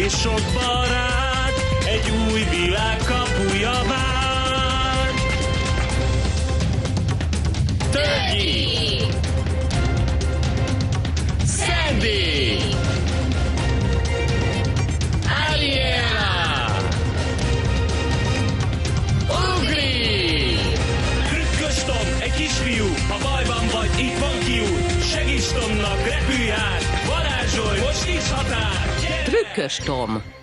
és sok barát, egy új világ kapuja vár. Tögyi! Sandy! Ariela! Ugri! Trükkös Tom, egy kisfiú, ha bajban vagy, itt van kiút. Segíts Tomnak, repülj át, varázsolj, most nincs határ! Trükkös Tom.